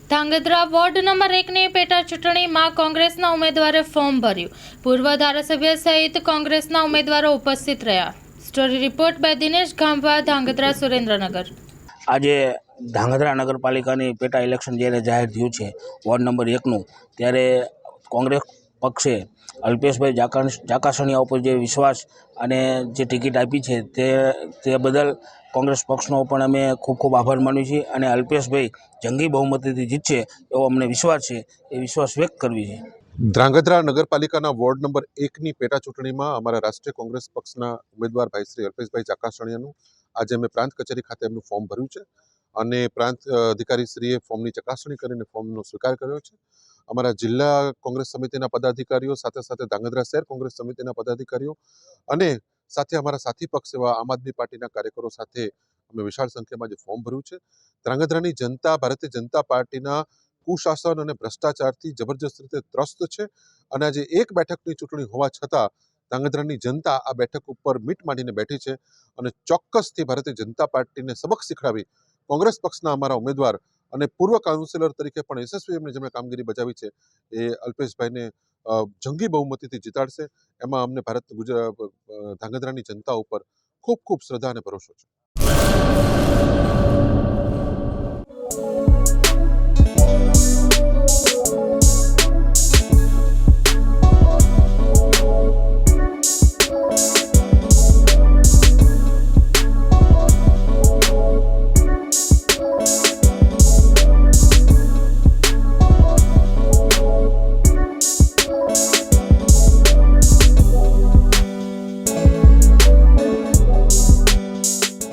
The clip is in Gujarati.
ધાંગધ્રા વોર્ડ નંબર 1ની પેટા ચૂંટણીમાં કોંગ્રેસના ઉમેદવારે ફોર્મ ભર્યું. પૂર્વ ધારાસભ્ય સહિત કોંગ્રેસના ઉમેદવારો ઉપસ્થિત રહ્યા. Story report by Dinesh ગામવા, Dhrangadhra, Surendranagar. આજે ધાંગધ્રા નગરપાલિકાની પેટા ઇલેક્શન જ્યારે જાહેર થયું છે વોર્ડ નંબર 1નું, ત્યારે કોંગ્રેસ પક્ષે અલ્પેશભાઈ ચાકાસણીયા ઉપર જે વિશ્વાસ અને જે ટિકિટ આપી છે તે બદલ કોંગ્રેસ પક્ષનો પણ અમે ખૂબ ખૂબ આભાર માનીએ છીએ અને અલ્પેશભાઈ જંગી બહુમતીથી જીતશે એવો અમને વિશ્વાસ છે, એ વિશ્વાસ વ્યક્ત કરવી છે. ધ્રાંગધ્રા નગરપાલિકાના વોર્ડ નંબર 1ની પેટા ચૂંટણીમાં અમારા રાષ્ટ્રીય કોંગ્રેસ પક્ષના ઉમેદવાર ભાઈ શ્રી અલ્પેશભાઈ ચાકાસણીયાનું આજે અમે પ્રાંત કચેરી ખાતે એમનું ફોર્મ ભર્યું છે અને પ્રાંત અધિકારીશ્રીએ ફોર્મની ચકાસણી કરીને ફોર્મનો સ્વીકાર કર્યો છે. અમારા જિલ્લા કોંગ્રેસ સમિતિના પદાધિકારીઓ સાથે સાથે ધ્રાંગધ્રા શહેર કોંગ્રેસ સમિતિના પદાધિકારીઓ અને સાથે અમારા સાથી પક્ષ એવા આમ આદમી પાર્ટીના કાર્યકરો સાથે અમે વિશાળ સંખ્યામાં જે ફોર્મ ભર્યું છે. ધ્રાંગધ્રાની જનતા ભારતીય જનતા પાર્ટીના કુશાસન અને ભ્રષ્ટાચારથી જબરજસ્ત રીતે ત્રસ્ત છે અને આજે એક બેઠકની ચૂંટણી હોવા છતાં ધ્રાંગધ્રાની જનતા આ બેઠક ઉપર મીટ માંડીને બેઠી છે અને ચોક્કસથી ભારતીય જનતા પાર્ટીને સબક શીખડાવી કોંગ્રેસ પક્ષના અમારા ઉમેદવાર અને પૂર્વ કાઉન્સિલર તરીકે પણ યશસ્વી જેમણે કામગીરી બજાવી છે એ અલ્પેશભાઈને જંગી બહુમતીથી જીતાડશે. એમાં અમને ધ્રાંગધ્રાની જનતા ઉપર ખૂબ ખૂબ શ્રદ્ધા અને ભરોસો છે.